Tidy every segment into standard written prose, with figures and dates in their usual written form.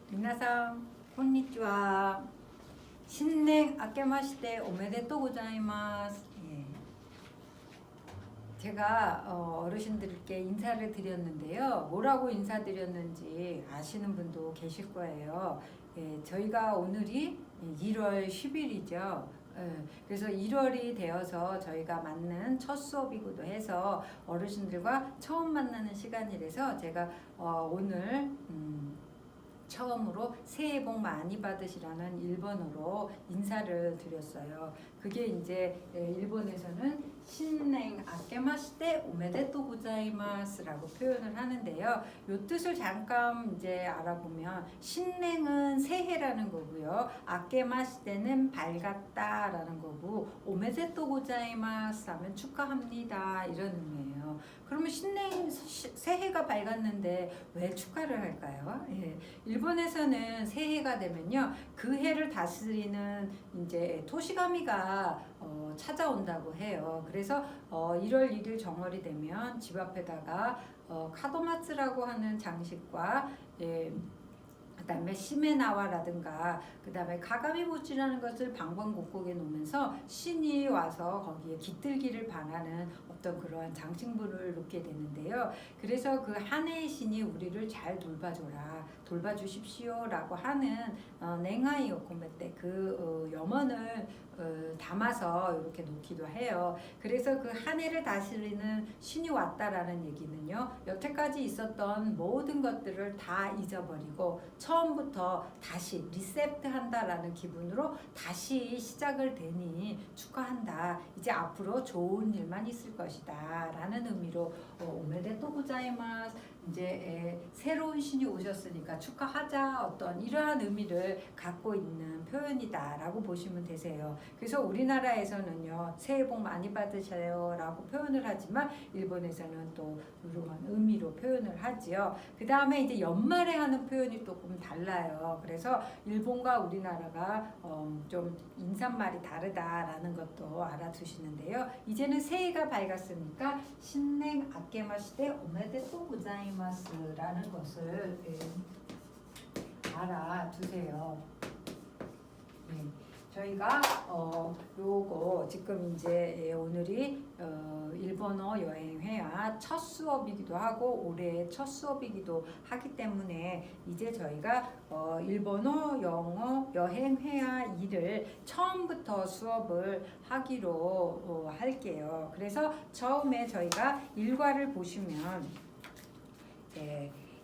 미나상 콘니치와 신냉 아케마시테 오메데토 고자이마스. 제가 어르신들께 인사를 드렸는데요. 뭐라고 인사드렸는지 아시는 분도 계실 거예요. 저희가 오늘이 1월 10일이죠. 그래서 1월이 되어서 저희가 맞는 첫 수업이기도 해서 어르신들과 처음 만나는 시간이라서 제가 오늘 처음으로 새해 복 많이 받으시라는 일본어로 인사를 드렸어요. 그게 이제 일본에서는 신냉 아케마시테 오메데토 고자이마스라고 표현을 하는데요. 이 뜻을 잠깐 이제 알아보면 신냉은 새해라는 거고요. 아케마시테는 밝았다라는 거고 오메데토 고자이마스 하면 축하합니다 이런 의미예요. 그러면 신냉 새해가 밝았는데 왜 축하를 할까요? 일본에서는 새해가 되면요, 그 해를 다스리는 이제 토시가미가 찾아온다고 해요. 그래서 1월 1일 정월이 되면 집 앞에다가 카도마츠라고 하는 장식과 그다음에 시메나와라든가 그다음에 가가미모치라는 것을 방방곡곡에 놓으면서 신이 와서 거기에 깃들기를 바라는 어떤 그러한 장식물을 놓게 되는데요. 그래서 그 한 해의 신이 우리를 잘 돌봐주십시오라고 하는 냉하이 요코메 때 그 염원을 담아서 이렇게 놓기도 해요. 그래서 그 한 해를 다스리는 신이 왔다라는 얘기는요, 여태까지 있었던 모든 것들을 다 잊어버리고 처음부터 다시 리셋 한다라는 기분으로 다시 시작을 되니 축하한다. 이제 앞으로 좋은 일만 있을 것이다 라는 의미로 오메데토 고자이마스, 이제 새로운 신이 오셨으니까 축하하자, 어떤 이러한 의미를 갖고 있는 표현이다 라고 보시면 되세요. 그래서 우리나라에서는요, 새해 복 많이 받으세요 라고 표현을 하지만 일본에서는 또 이러한 의미로 표현을 하지요. 그 다음에 이제 연말에 하는 표현이 조금 달라요. 그래서 일본과 우리나라가 좀 인사말이 다르다라는 것도 알아두시는데요. 이제는 새해가 밝았으니까 신냉 아케마시테 오메데토 고자이마스라는 것을 알아두세요. 저희가 요거 지금 이제 오늘이 일본어 여행회화 첫 수업이기도 하고 올해의 첫 수업이기도 하기 때문에 이제 저희가 일본어, 영어, 여행회화 2를 처음부터 수업을 하기로 할게요. 그래서 처음에 저희가 일과를 보시면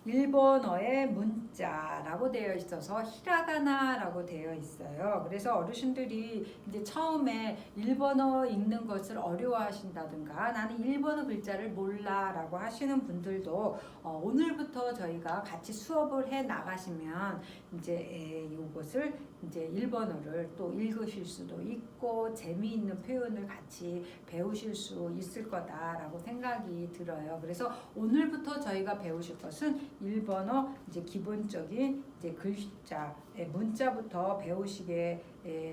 일본어의 문자라고 되어 있어서 히라가나라고 되어 있어요. 그래서 어르신들이 이제 처음에 일본어 읽는 것을 어려워하신다든가 나는 일본어 글자를 몰라라고 하시는 분들도 오늘부터 저희가 같이 수업을 해 나가시면 이제 이것을 이제 일본어를 또 읽으실 수도 있고 재미있는 표현을 같이 배우실 수 있을 거다라고 생각이 들어요. 그래서 오늘부터 저희가 배우실 것은 일본어 이제 기본적인 이제 글자, 문자부터 배우시게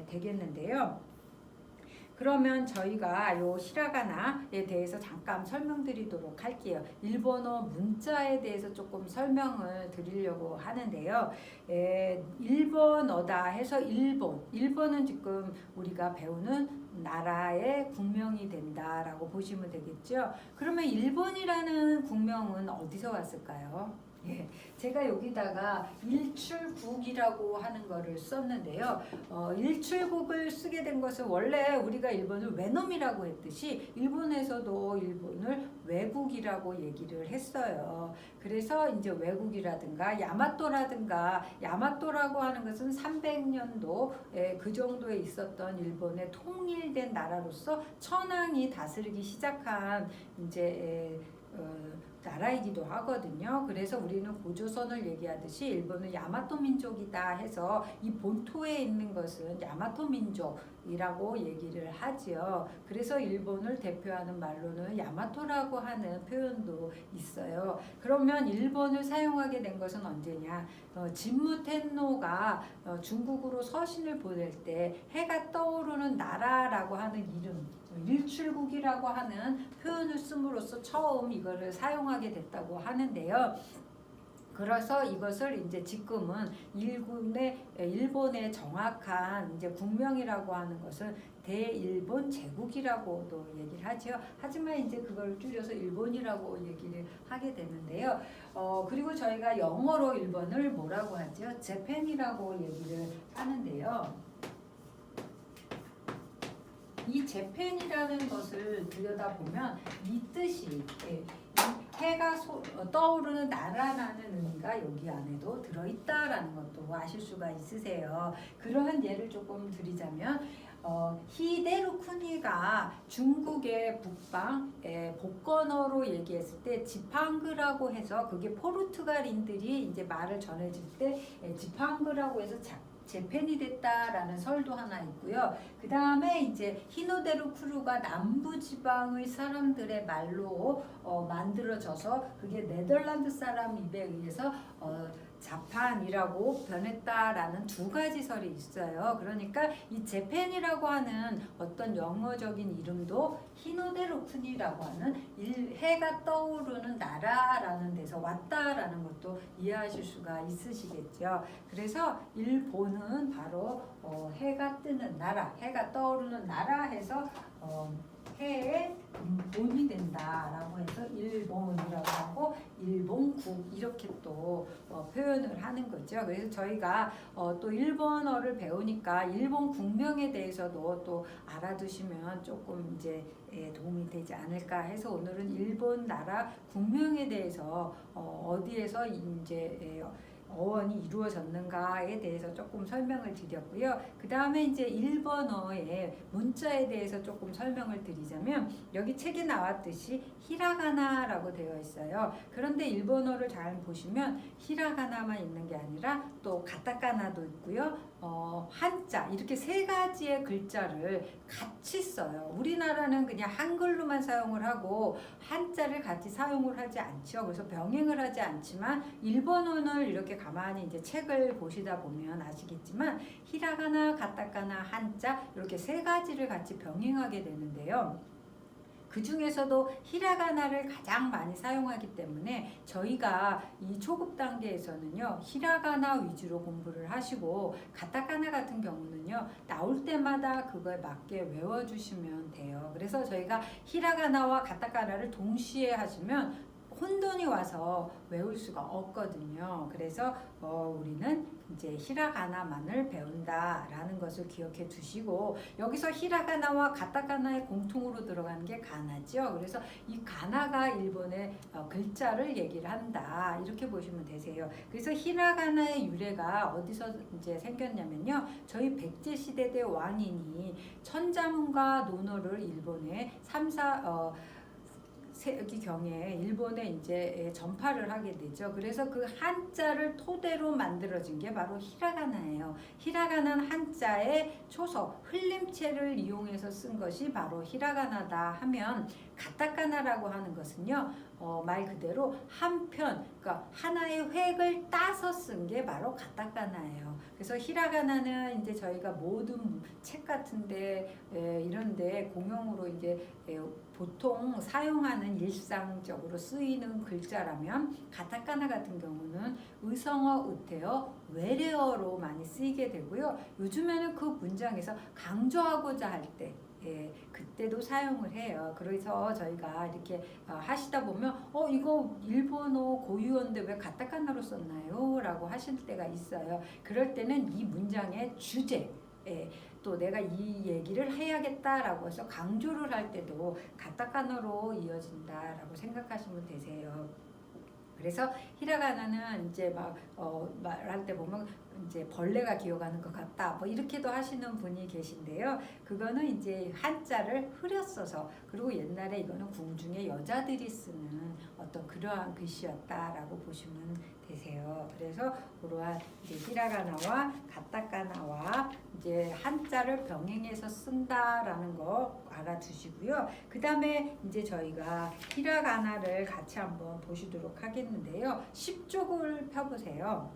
되겠는데요. 그러면 저희가 요 히라가나에 대해서 잠깐 설명드리도록 할게요. 일본어 문자에 대해서 조금 설명을 드리려고 하는데요. 일본어다 해서 일본은 지금 우리가 배우는 나라의 국명이 된다라고 보시면 되겠죠. 그러면 일본이라는 국명은 어디서 왔을까요? 제가 여기다가 일출국이라고 하는 거를 썼는데요. 일출국을 쓰게 된 것은 원래 우리가 일본을 외놈이라고 했듯이 일본에서도 일본을 외국이라고 얘기를 했어요. 그래서 이제 외국이라든가 야마토라고 하는 것은 300년도 그 정도에 있었던 일본의 통일된 나라로서 천황이 다스리기 시작한 이제 나라이기도 하거든요. 그래서 우리는 고조선을 얘기하듯이 일본은 야마토 민족이다 해서 이 본토에 있는 것은 야마토 민족이라고 얘기를 하지요. 그래서 일본을 대표하는 말로는 야마토라고 하는 표현도 있어요. 그러면 일본을 사용하게 된 것은 언제냐? 진무텐노가 중국으로 서신을 보낼 때 해가 떠오르는 나라라고 하는 이름, 일출국이라고 하는 표현을 씀으로써 처음 이거를 사용하게 됐다고 하는데요. 그래서 이것을 이제 지금은 일본의 정확한 이제 국명이라고 하는 것은 대일본 제국이라고도 얘기를 하죠. 하지만 이제 그걸 줄여서 일본이라고 얘기를 하게 되는데요. 그리고 저희가 영어로 일본을 뭐라고 하죠? 재팬이라고 얘기를 하는데요. 이 재팬이라는 것을 들여다보면 이 뜻이 해가 떠오르는 나라라는 의미가 여기 안에도 들어있다라는 것도 아실 수가 있으세요. 그러한 예를 조금 드리자면 히데루 쿠니가 중국의 북방 복건어로 얘기했을 때 지팡그라고 해서 그게 포르투갈인들이 이제 말을 전해질 때 지팡그라고 해서 재팬이 됐다라는 설도 하나 있고요. 그 다음에 이제 히노데루 쿠루가 남부지방의 사람들의 말로 만들어져서 그게 네덜란드 사람 입에 의해서 자판이라고 변했다라는 두 가지 설이 있어요. 그러니까 이 재팬이라고 하는 어떤 영어적인 이름도 히노데루 쿠니라고 하는 해가 떠오르는 나라라는 데서 왔다라는 것도 이해하실 수가 있으시겠죠. 그래서 일본은 바로 해가 뜨는 나라, 해가 떠오르는 나라 해서 해의 본이 된다라고 해서 일본이라고 하고 일본국 이렇게 또 표현을 하는 거죠. 그래서 저희가 또 일본어를 배우니까 일본 국명에 대해서도 또 알아두시면 조금 이제 도움이 되지 않을까 해서 오늘은 일본 나라 국명에 대해서 어디에서 이제 어원이 이루어졌는가에 대해서 조금 설명을 드렸고요. 그 다음에 이제 일본어의 문자에 대해서 조금 설명을 드리자면 여기 책에 나왔듯이 히라가나라고 되어 있어요. 그런데 일본어를 잘 보시면 히라가나만 있는 게 아니라 또 가타카나도 있고요. 한자 이렇게 세 가지의 글자를 같이 써요. 우리나라는 그냥 한글로만 사용을 하고 한자를 같이 사용을 하지 않죠. 그래서 병행을 하지 않지만 일본어는 이렇게 가만히 이제 책을 보시다 보면 아시겠지만 히라가나, 가타카나, 한자 이렇게 세 가지를 같이 병행하게 되는데요. 그 중에서도 히라가나를 가장 많이 사용하기 때문에 저희가 이 초급 단계에서는요 히라가나 위주로 공부를 하시고 가타카나 같은 경우는요 나올 때마다 그거에 맞게 외워주시면 돼요. 그래서 저희가 히라가나와 가타카나를 동시에 하시면 혼돈이 와서 외울 수가 없거든요. 그래서 우리는 이제 히라가나만을 배운다라는 것을 기억해 두시고 여기서 히라가나와 가타카나의 공통으로 들어가는 게 가나죠. 그래서 이 가나가 일본의 글자를 얘기를 한다 이렇게 보시면 되세요. 그래서 히라가나의 유래가 어디서 이제 생겼냐면요. 저희 백제 시대 때 왕인이 천자문과 논어를 일본에 세기경에 일본에 이제 전파를 하게 되죠. 그래서 그 한자를 토대로 만들어진 게 바로 히라가나예요. 히라가나는 한자의 초서, 흘림체를 이용해서 쓴 것이 바로 히라가나다 하면 가타카나라고 하는 것은요. 말 그대로 한 편, 그러니까 하나의 획을 따서 쓴 게 바로 가타카나예요. 그래서 히라가나는 이제 저희가 모든 책 같은데 이런데 공용으로 이제 보통 사용하는 일상적으로 쓰이는 글자라면 가타카나 같은 경우는 의성어, 의태어, 외래어로 많이 쓰이게 되고요. 요즘에는 그 문장에서 강조하고자 할 때 그때도 사용을 해요. 그래서 저희가 이렇게 하시다 보면 이거 일본어 고유어인데 왜 가타카나로 썼나요? 라고 하실 때가 있어요. 그럴 때는 이 문장의 주제 또 내가 이 얘기를 해야겠다라고 해서 강조를 할 때도 가타카나로 이어진다라고 생각하시면 되세요. 그래서 히라가나는 이제 막 말할 때 보면 이제 벌레가 기어가는 것 같다 뭐 이렇게도 하시는 분이 계신데요. 그거는 이제 한자를 흐려 써서 그리고 옛날에 이거는 궁중의 여자들이 쓰는 어떤 그러한 글씨였다라고 보시면 되세요. 그래서 그러한 이제 히라가나와 가타카나와 이제 한자를 병행해서 쓴다라는 거 알아두시고요. 그 다음에 이제 저희가 히라가나를 같이 한번 보시도록 하겠는데요. 10쪽을 펴보세요.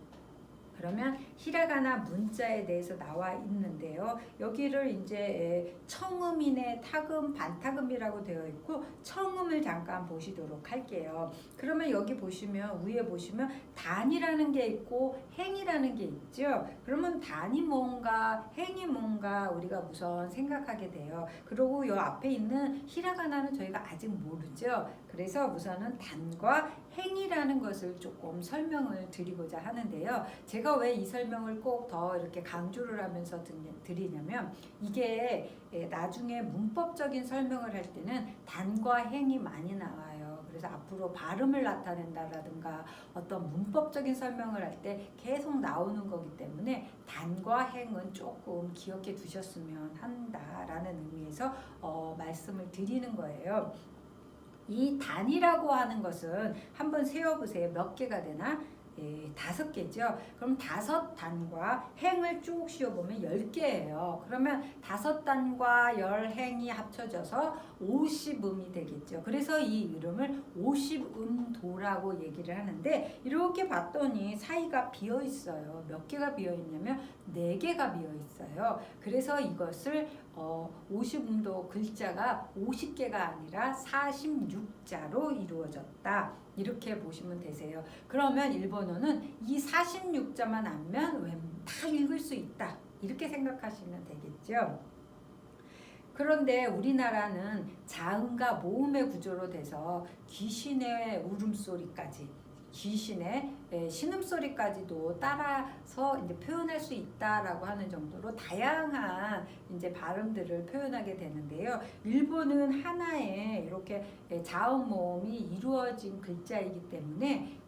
그러면 히라가나 문자에 대해서 나와 있는데요. 여기를 이제 청음이네 타금, 반타금이라고 되어 있고 청음을 잠깐 보시도록 할게요. 그러면 여기 보시면 위에 보시면 단이라는 게 있고 행이라는 게 있죠. 그러면 단이 뭔가 행이 뭔가 우리가 우선 생각하게 돼요. 그리고 요 앞에 있는 히라가나는 저희가 아직 모르죠. 그래서 우선은 단과 행이라는 것을 조금 설명을 드리고자 하는데요. 제가 왜 이 설명을 꼭 더 이렇게 강조를 하면서 드리냐면 이게 나중에 문법적인 설명을 할 때는 단과 행이 많이 나와요. 그래서 앞으로 발음을 나타낸다라든가 어떤 문법적인 설명을 할 때 계속 나오는 거기 때문에 단과 행은 조금 기억해 두셨으면 한다라는 의미에서 말씀을 드리는 거예요. 이 단이라고 하는 것은 한번 세어보세요. 몇 개가 되나? 5개죠. 그럼 5단과 행을 쭉 씌워보면 10개예요. 그러면 5단과 10행이 합쳐져서 50음이 되겠죠. 그래서 이 이름을 50음도라고 얘기를 하는데 이렇게 봤더니 사이가 비어 있어요. 몇 개가 비어 있냐면 4개가 비어 있어요. 그래서 이것을 50음도 글자가 50개가 아니라 46자로 이루어졌다. 이렇게 보시면 되세요. 그러면 일본어는 이 46자만 알면 다 읽을 수 있다. 이렇게 생각하시면 되겠죠. 그런데 우리나라는 자음과 모음의 구조로 돼서 귀신의 울음소리까지 귀신의 신음소리까지도 따라서 이제 표현할 수 있다라고 하는 정도로 다양한 이제 발음들을 표현하게 되는데요. 일본은 하나의 이렇게 자음 모음이 이루어진 글자이기 때문에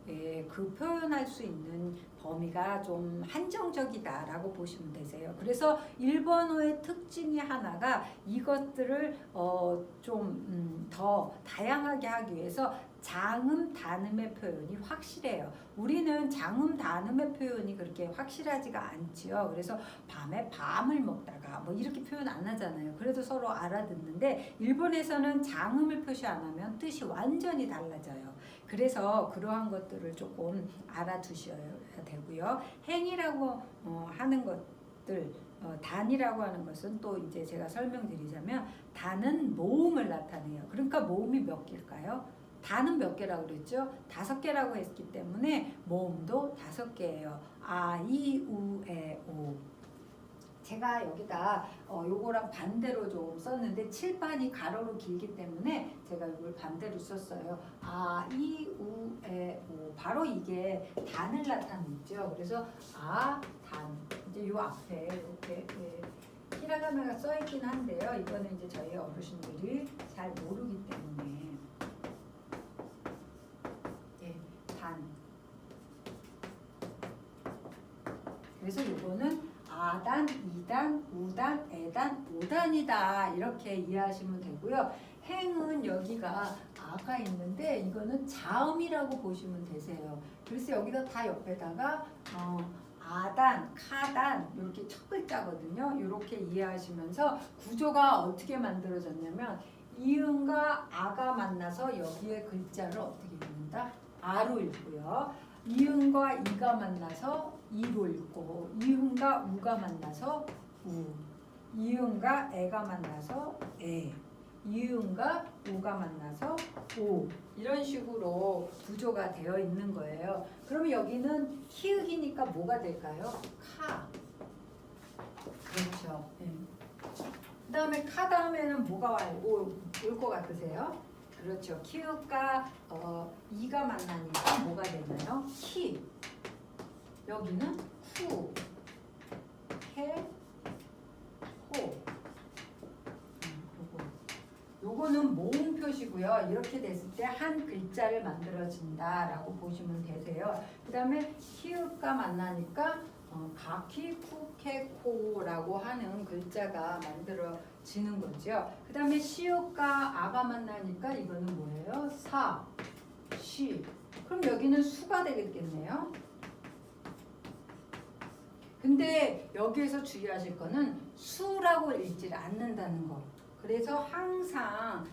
그 표현할 수 있는 범위가 좀 한정적이다라고 보시면 되세요. 그래서 일본어의 특징이 하나가 이것들을 좀 더 다양하게 하기 위해서 장음, 단음의 표현이 확실해요. 우리는 장음, 단음의 표현이 그렇게 확실하지가 않지요. 그래서 밤에 밤을 먹다가 뭐 이렇게 표현 안 하잖아요. 그래도 서로 알아듣는데 일본에서는 장음을 표시 안 하면 뜻이 완전히 달라져요. 그래서 그러한 것들을 조금 알아두셔야 되고요. 행이라고 하는 것들 단이라고 하는 것은 또 이제 제가 설명드리자면 단은 모음을 나타내요. 그러니까 모음이 몇 개일까요? 단은 몇 개라고 그랬죠? 5개라고 했기 때문에 모음도 5개예요. 아, 이, 우, 에, 오. 제가 여기다 요거랑 반대로 좀 썼는데 칠판이 가로로 길기 때문에 제가 이걸 반대로 썼어요. 아, 이, 우, 에, 오. 바로 이게 단을 나타내죠. 그래서 아, 단. 이제 요 앞에 이렇게 히라가나가 써 있긴 한데요. 이거는 이제 저희 어르신들이 잘 모르기 때문에 단. 그래서 이거는 아단, 이단, 우단, 에단, 오단이다 이렇게 이해하시면 되고요. 행은 여기가 아가 있는데 이거는 자음이라고 보시면 되세요. 그래서 여기다 다 옆에다가 아단, 카단 이렇게 첫 글자거든요. 이렇게 이해하시면서 구조가 어떻게 만들어졌냐면 이음과 아가 만나서 여기에 글자를 어떻게 읽는다? 아로 읽고요. 이음과 이가 만나서 이로 읽고 이음과 우가 만나서 우, 이음과 애가 만나서 애, 이음과 우가 만나서 오 이런 식으로 구조가 되어 있는 거예요. 그러면 여기는 히읗이니까 뭐가 될까요? 카. 그렇죠. 그 다음에 카 다음에는 뭐가 올 것 같으세요? 그렇죠. 키읔과 이가 만나니까 뭐가 되나요? 키. 여기는 쿠, 케, 호. 요거는 모음 표시고요. 이렇게 됐을 때 한 글자를 만들어진다라고 보시면 되세요. 그 다음에 키읔과 만나니까 가키, 쿠, 케, 코라고 하는 글자가 만들어지는 거죠. 그 다음에 시옷과 아가 만나니까 이거는 뭐예요? 사, 시. 그럼 여기는 수가 되겠네요. 근데 여기에서 주의하실 거는 수라고 읽지 않는다는 거. 그래서 항상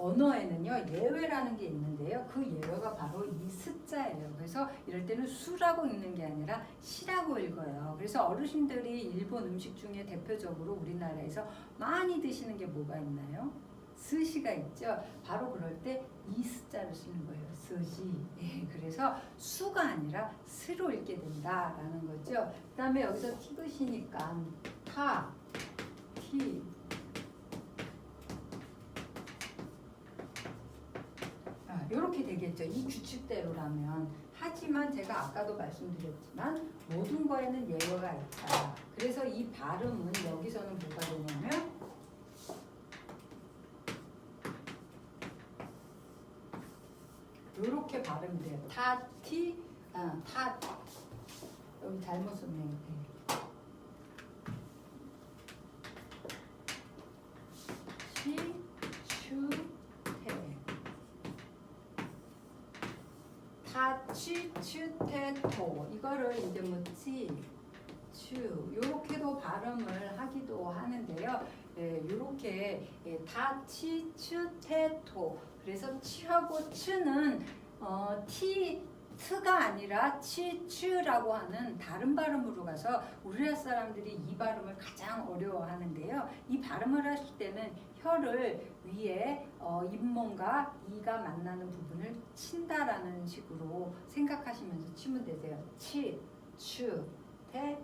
언어에는요 예외라는 게 있는데요. 그 예외가 바로 이 스자예요. 그래서 이럴 때는 수라고 읽는 게 아니라 시라고 읽어요. 그래서 어르신들이 일본 음식 중에 대표적으로 우리나라에서 많이 드시는 게 뭐가 있나요? 스시가 있죠. 바로 그럴 때 이 스자를 쓰는 거예요. 스시. 예, 그래서 수가 아니라 스로 읽게 된다라는 거죠. 그 다음에 여기서 티귿이니까 타, 티, 이렇게 되겠죠. 이 규칙대로라면. 하지만 제가 아까도 말씀드렸지만 모든 거에는 예외가 있다. 그래서 이 발음은 여기서는 뭐가 되냐면 이렇게 발음이 돼요. 타, 티, 타. 여기 잘못 썼네요. 시, 추, 테. 타, 치, 추, 테, 토. 이거를 이제 뭐 치, 추 요렇게도 발음을 하기도 하는데요. 요렇게 타, 치, 추, 테, 토. 그래서 치하고 추는 트가 아니라 치추라고 하는 다른 발음으로 가서 우리나라 사람들이 이 발음을 가장 어려워하는데요. 이 발음을 하실 때는 혀를 위에 잇몸과 이가 만나는 부분을 친다라는 식으로 생각하시면서 치면 되세요. 치, 추, 테,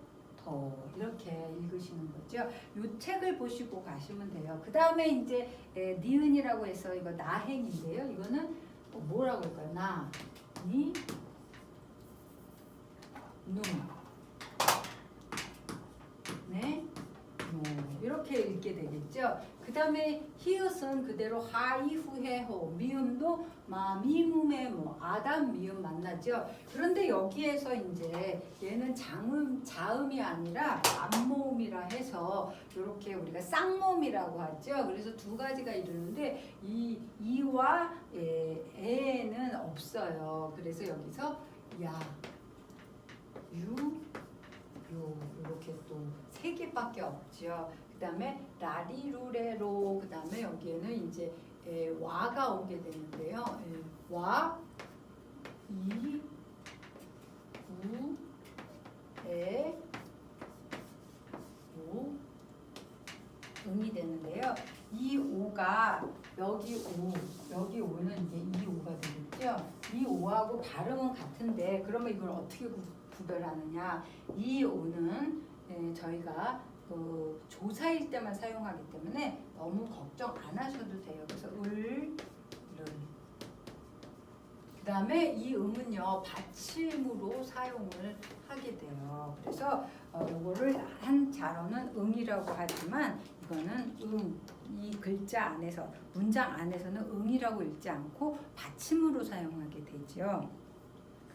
토 이렇게 읽으시는 거죠. 이 책을 보시고 가시면 돼요. 그 다음에 이제 니은이라고 해서 이거 나행인데요. 이거는 뭐라고 할까요? 나, 니, 누, 네, 노 이렇게 읽게 되겠죠. 그 다음에 히읗은 그대로 하, 이, 후, 해, 호. 미음도 마, 미, 무, 매, 모. 아담, 미음 만나죠. 그런데 여기에서 이제 얘는 자음이 아니라 앞모음이라 해서 이렇게 우리가 쌍모음이라고 하죠. 그래서 두 가지가 이루는데 이와 에는 없어요. 그래서 여기서 야, 유, 요 이렇게 또 세 개밖에 없죠. 그 다음에 라리루레로 그 다음에 여기에는 이제 와가 오게 되는데요. 와, 이, 우, 에, 오, 응이 되는데요. 이 오가 여기 오는 이제 이 오가 되겠죠. 이 오하고 발음은 같은데 그러면 이걸 어떻게 구별하느냐? 이 오는 저희가 조사일 때만 사용하기 때문에 너무 걱정 안 하셔도 돼요. 그래서 을, 그 다음에 이 음은요 받침으로 사용을 하게 돼요. 그래서 이거를 한 자로는 응이라고 하지만 이거는 이 글자 안에서 문장 안에서는 응이라고 읽지 않고 받침으로 사용하게 되죠.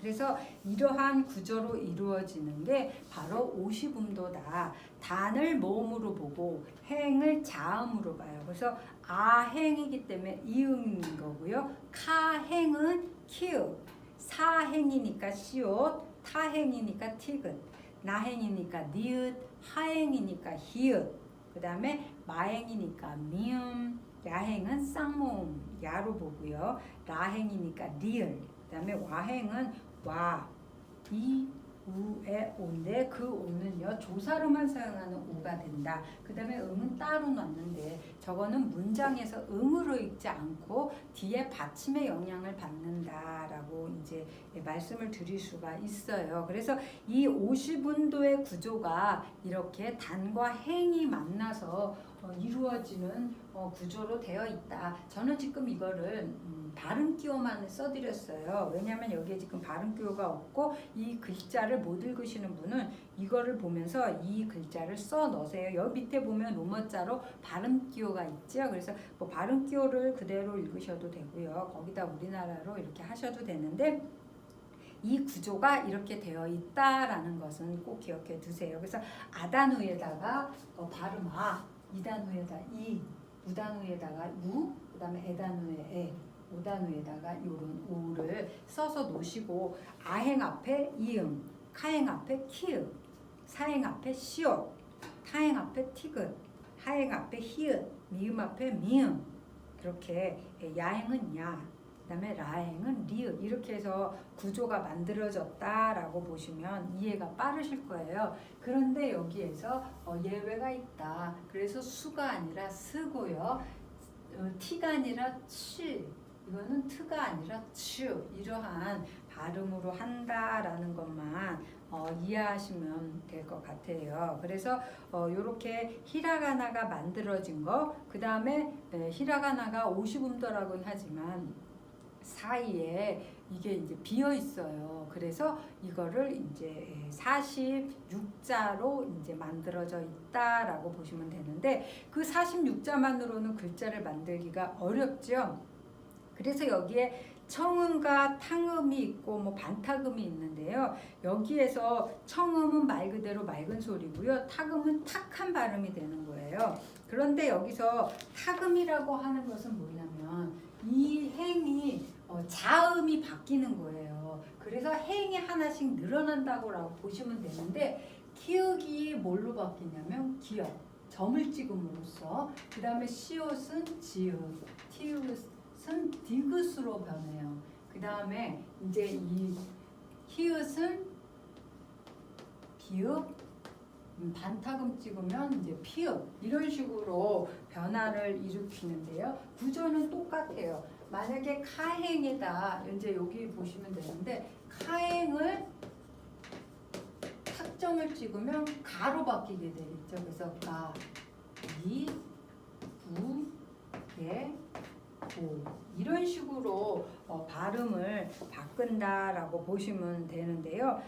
그래서 이러한 구조로 이루어지는 게 바로 오시분도다. 단을 모음으로 보고 행을 자음으로 봐요. 그래서 아행이기 때문에 이응인 거고요. 카행은 키읔, 사행이니까 시옷, 타행이니까 티귿, 나행이니까 니읒, 하행이니까 히읗, 그 다음에 마행이니까 미음, 야행은 쌍모음 야로 보고요. 라행이니까 리을, 그 다음에 와행은 와, 이, 우의 오인데 그 오는요 조사로만 사용하는 오가 된다. 그 다음에 응은 따로 놨는데 저거는 문장에서 응으로 읽지 않고 뒤에 받침의 영향을 받는다라고 이제 말씀을 드릴 수가 있어요. 그래서 이 오시분도의 구조가 이렇게 단과 행이 만나서 이루어지는 구조로 되어 있다. 저는 지금 이거를 발음기호만 써드렸어요. 왜냐하면 여기에 지금 발음기호가 없고 이 글자를 못 읽으시는 분은 이거를 보면서 이 글자를 써 넣으세요. 여기 밑에 보면 로마자로 발음기호가 있죠. 그래서 뭐 발음기호를 그대로 읽으셔도 되고요. 거기다 우리나라로 이렇게 하셔도 되는데 이 구조가 이렇게 되어 있다라는 것은 꼭 기억해 두세요. 그래서 아단 후에다가 발음 아, 이단 후에다 이, 우단 후에다가 우, 그 다음에 에단 후에 에, 오단 후에다가 요런 오를 써서 놓으시고 아행 앞에 이응, 카행 앞에 키읔, 사행 앞에 시옷, 타행 앞에 티귿, 하행 앞에 히읗, 미음 앞에 미음, 이렇게 야행은 야, 그다음에 라행은 리을 이렇게 해서 구조가 만들어졌다라고 보시면 이해가 빠르실 거예요. 그런데 여기에서 예외가 있다. 그래서 수가 아니라 스고요. 티가 아니라 치. 이거는 트가 아니라 츠. 이러한 발음으로 한다라는 것만 이해하시면 될 것 같아요. 그래서 이렇게 히라가나가 만들어진 거, 그 다음에 히라가나가 50음도라고는 하지만 사이에 이게 이제 비어 있어요. 그래서 이거를 이제 46자로 이제 만들어져 있다라고 보시면 되는데 그 46자만으로는 글자를 만들기가 어렵죠. 그래서 여기에 청음과 탕음이 있고 뭐 반타음이 있는데요. 여기에서 청음은 말 그대로 맑은 소리고요. 탁음은 탁한 발음이 되는 거예요. 그런데 여기서 탁음이라고 하는 것은 뭐냐면 이 행이 자음이 바뀌는 거예요. 그래서 행이 하나씩 늘어난다고 보시면 되는데 키읔이 뭘로 바뀌냐면 기역, 점을 찍음으로써 그 다음에 시옷은 지읒, 티읒은 디귿으로 변해요. 그 다음에 이제 이 히읗은 비읍, 반타금 찍으면 이제 피읍 이런 식으로 변화를 일으키는데요. 구조는 똑같아요. 만약에 카행에다 이제 여기 보시면 되는데 카행을 탁점을 찍으면 가로 바뀌게 되겠죠. 그래서 가, 이, 구, 개, 고 이런 식으로 발음을 바꾼다라고 보시면 되는데요.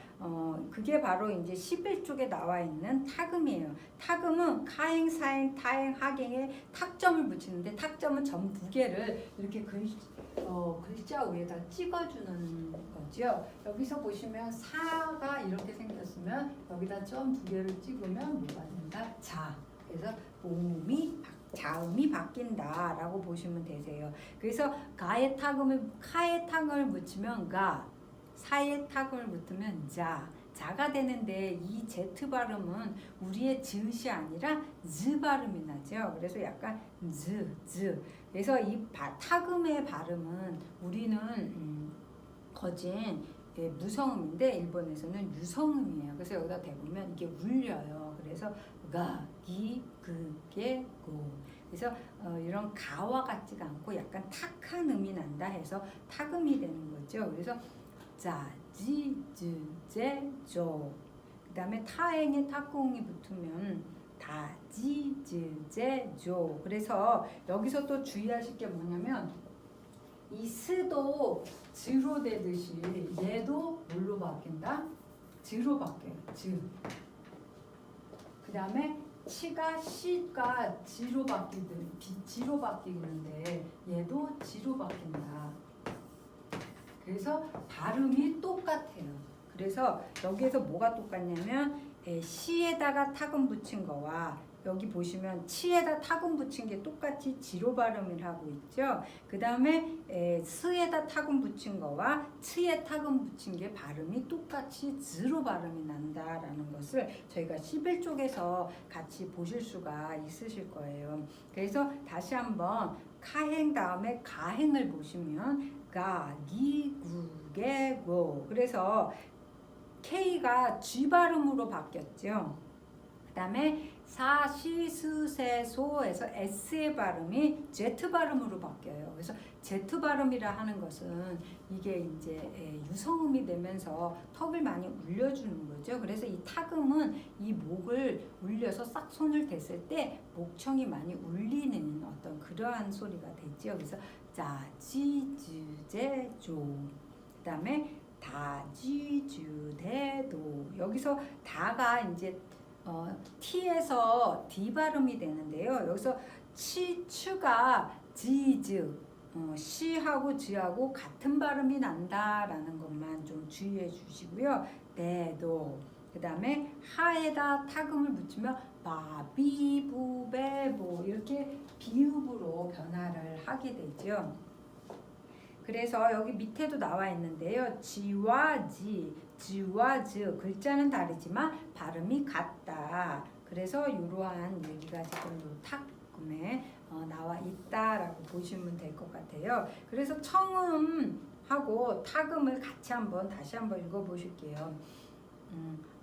그게 바로 이제 11쪽에 나와 있는 타금이에요. 타금은 카행, 사행, 타행, 하행에 탁점을 붙이는데 탁점은 점 두 개를 이렇게 글자 위에다 찍어주는 거죠. 여기서 보시면 사가 이렇게 생겼으면 여기다 점 두 개를 찍으면 뭐가 된다? 자. 그래서 몸이 자음이 바뀐다라고 보시면 되세요. 그래서 가에 타금을 카에 타금을 붙이면 가, 사에 타금을 붙으면 자, 자가 되는데 이 Z 발음은 우리의 즈이 아니라 즈 발음이 나죠. 그래서 약간 즈. 그래서 이 타금의 발음은 우리는 거진 무성음인데 일본에서는 유성음이에요. 그래서 여기다 대보면 이게 울려요. 그래서 가, 기, 그, 게, 고. 그래서 이런 가와 같지가 않고 약간 탁한 음이 난다 해서 탁음이 되는 거죠. 그래서 자, 지, 즈, 제, 조. 그 다음에 타행에 탁공이 붙으면 다, 지, 즈, 제, 조. 그래서 여기서 또 주의하실 게 뭐냐면 이 스도 즈로 되듯이 얘도 뭘로 바뀐다? 즈로 바뀌어요. 즈. 그 다음에 치가 시가 지로 바뀌는데 얘도 지로 바뀐다. 그래서 발음이 똑같아요. 그래서 여기에서 뭐가 똑같냐면 시에다가 타금 붙인 거와 여기 보시면 치에다 타금 붙인 게 똑같이 지로 발음을 하고 있죠. 그 다음에 스에다 타금 붙인 거와 치에 타금 붙인 게 발음이 똑같이 즈로 발음이 난다라는 것을 저희가 11쪽에서 같이 보실 수가 있으실 거예요. 그래서 다시 한번 카행 다음에 가행을 보시면 가, 기, 구, 개, 고. 그래서 K가 G 발음으로 바뀌었죠. 그 다음에 사, 시, 스, 세, 소에서 S의 발음이 Z 발음으로 바뀌어요. 그래서 Z 발음이라 하는 것은 이게 이제 유성음이 되면서 턱을 많이 울려주는 거죠. 그래서 이 타금은 이 목을 울려서 싹 손을 댔을 때 목청이 많이 울리는 어떤 그러한 소리가 되죠. 그래서 자, 지, 즈, 제, 조. 그 다음에 다, 지, 주, 대, 도. 여기서 다가 이제 T에서 D 발음이 되는데요. 여기서 치, 추가 지, 즈, 시하고 즈하고 같은 발음이 난다라는 것만 좀 주의해 주시고요. 대도. 그 다음에 하에다 타금을 붙이면 바, 비, 부, 배, 보 이렇게 비읍으로 변화를 하게 되죠. 그래서 여기 밑에도 나와 있는데요. 지와 지, 지와 즈 글자는 다르지만 발음이 같다. 그래서 이러한 얘기가 지금 탁금에 나와 있다라고 보시면 될 것 같아요. 그래서 청음하고 타금을 같이 다시 한번 읽어보실게요.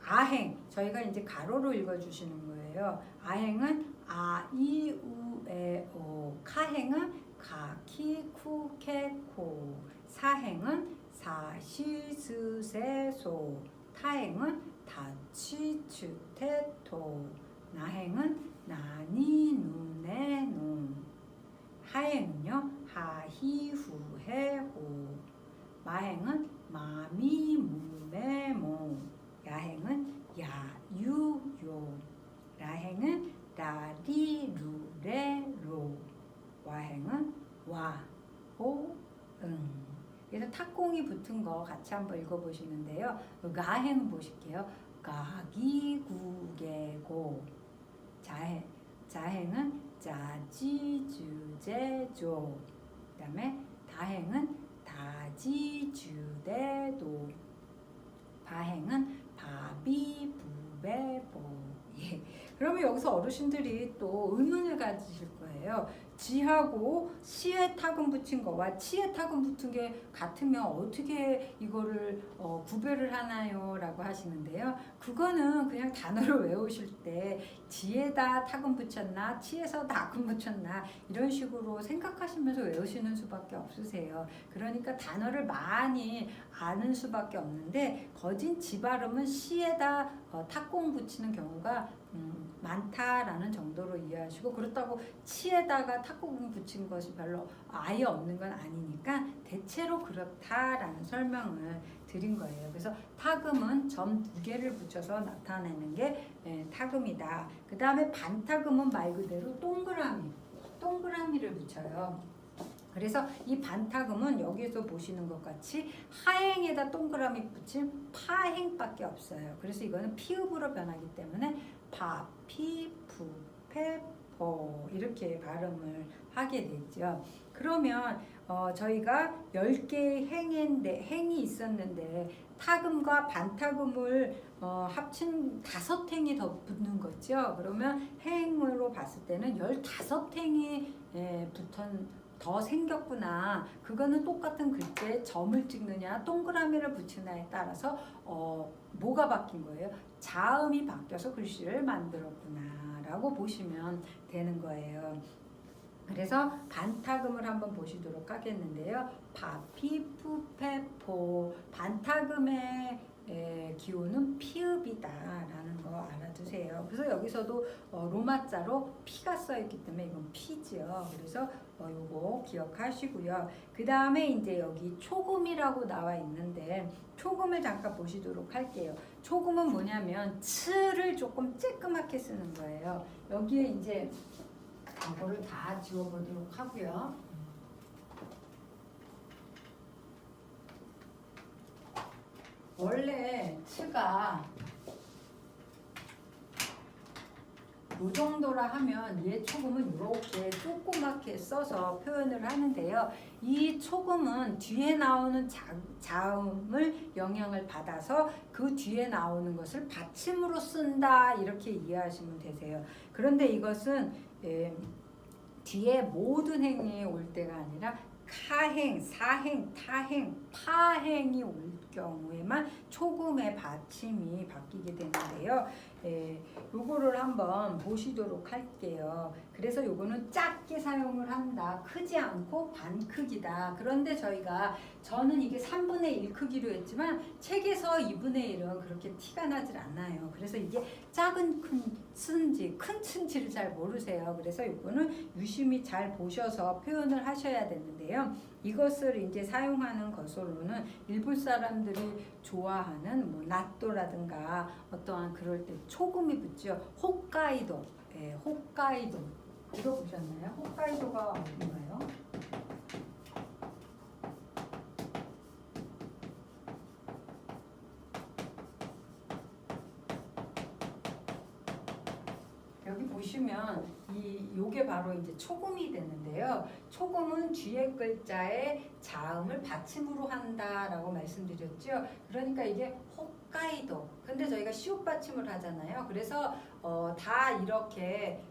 아행, 저희가 이제 가로로 읽어주시는 거예요. 아행은 아, 이, 우, 에, 오. 카행은 가, 키, 쿠, 캐, 코. 사행은 사, 시, 스, 세, 소. 타행은 다, 치, 츠, 테, 토. 나행은 나, 니, 누, 네, 노. 하행은요, 하, 히, 후, 해, 호. 마행은 마, 미, 무, 매, 모. 야행은 야, 유, 요. 라행은 라, 리, 루, 레, 로. 와행은 와, 호, 응. 그래서 탁공이 붙은 거 같이 한번 읽어보시는데요. 가행 보실게요. 가기, 구, 개, 고. 자행은 자지, 주, 제, 조. 그 다음에 다행은 다지, 주, 대, 도. 바행은 바비, 부배, 보. 예. 그러면 여기서 어르신들이 또 의문을 가지실 거예요. 지하고 시에 타금 붙인 거와 치에 타금 붙은 게 같으면 어떻게 이거를 구별을 하나요? 라고 하시는데요. 그거는 그냥 단어를 외우실 때 지에다 타금 붙였나 치에서 타금 붙였나 이런 식으로 생각하시면서 외우시는 수밖에 없으세요. 그러니까 단어를 많이 아는 수밖에 없는데 거진 지 발음은 시에다 탁공 붙이는 경우가 많다라는 정도로 이해하시고, 그렇다고 치에다가 탁구공 붙인 것이 별로 아예 없는 건 아니니까 대체로 그렇다라는 설명을 드린 거예요. 그래서 타금은 점 2개를 붙여서 나타내는 게 타금이다. 그 다음에 반타금은 말 그대로 동그라미를 붙여요. 그래서 이 반타금은 여기서 보시는 것 같이 하행에다 동그라미 붙인 파행밖에 없어요. 그래서 이거는 피읍으로 변하기 때문에 파, 피, 푸, 페, 포 이렇게 발음을 하게 되죠. 그러면 저희가 10개의 행이 있었는데 타금과 반타금을 합친 5행이 더 붙는 거죠. 그러면 행으로 봤을 때는 15행이 더 생겼구나. 그거는 똑같은 글자에 점을 찍느냐 동그라미를 붙이느냐에 따라서 뭐가 바뀐 거예요? 자음이 바뀌어서 글씨를 만들었구나 라고 보시면 되는 거예요. 그래서 반타금을 한번 보시도록 하겠는데요. 파, 피, 푸, 페, 포. 반타금의 기호는 피읍이다 라는 거 알아두세요. 그래서 여기서도 로마자로 피가 써있기 때문에 이건 피지요. 그래서 요거 기억하시고요. 그 다음에 이제 여기 초금이라고 나와 있는데 초금을 잠깐 보시도록 할게요. 초금은 뭐냐면 츠를 조금 쬐끄맣게 쓰는 거예요. 여기에 이제 이거를 다 지워보도록 하고요. 원래 츠가 이 정도라 하면 얘 초금은 이렇게 조그맣게 써서 표현을 하는데요. 이 초금은 뒤에 나오는 자음을 영향을 받아서 그 뒤에 나오는 것을 받침으로 쓴다 이렇게 이해하시면 되세요. 그런데 이것은 뒤에 모든 행이 올 때가 아니라 카행, 사행, 타행, 파행이 올 경우에만 초금의 받침이 바뀌게 되는데요. 요거를 한번 보시도록 할게요. 그래서 요거는 작게 사용을 한다. 크지 않고 반 크기다. 그런데 저는 이게 3분의 1 크기로 했지만 책에서 2분의 1은 그렇게 티가 나질 않아요. 그래서 이게 작은 큰지 큰 층지를 잘 모르세요. 그래서 요거는 유심히 잘 보셔서 표현을 하셔야 되는데요. 이것을 이제 사용하는 것으로는 일본 사람들이 좋아하는 뭐 나또라든가 어떠한 그럴 때 초금이 붙죠. 홋카이도, 홋카이도 들어보셨나요? 홋카이도가 어딘가요? 여기 보시면 요게 바로 이제 초금이 되는데요. 초금은 뒤에 글자의 자음을 받침으로 한다라고 말씀드렸죠. 그러니까 이게 홋카이도. 근데 저희가 시옷 받침을 하잖아요. 그래서 다 이렇게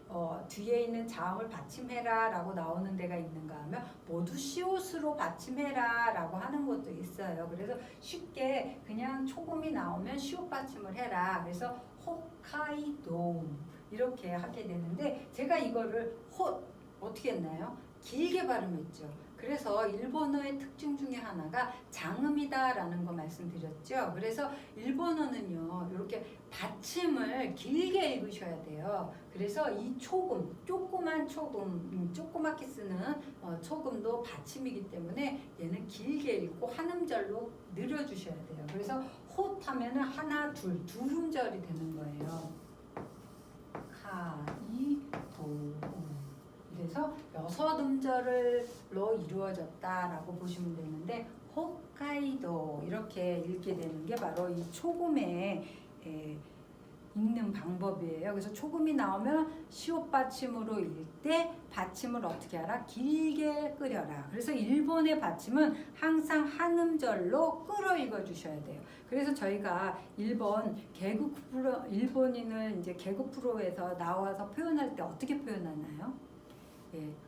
뒤에 있는 자음을 받침해라 라고 나오는 데가 있는가 하면 모두 시옷으로 받침해라 라고 하는 것도 있어요. 그래서 쉽게 그냥 초음이 나오면 시옷 받침을 해라. 그래서 홋카이도 이렇게 하게 되는데 제가 이거를 어떻게 했나요? 길게 발음했죠. 그래서 일본어의 특징 중에 하나가 장음이다라는 거 말씀드렸죠. 그래서 일본어는요, 이렇게 받침을 길게 읽으셔야 돼요. 그래서 이 초금, 조그만 초금, 조그맣게 쓰는 초금도 받침이기 때문에 얘는 길게 읽고 한 음절로 늘려주셔야 돼요. 그래서 호 하면은 하나, 두 음절이 되는 거예요. 카, 이, 도. 그래서 6음절로 이루어졌다라고 보시면 되는데 홋카이도 이렇게 읽게 되는 게 바로 이 초금의 읽는 방법이에요. 그래서 초금이 나오면 시옷 받침으로 읽을 때 받침을 어떻게 하라? 길게 끄려라. 그래서 일본의 받침은 항상 한 음절로 끌어 읽어 주셔야 돼요. 그래서 저희가 일본인을 이제 개그 프로에서 나와서 표현할 때 어떻게 표현하나요?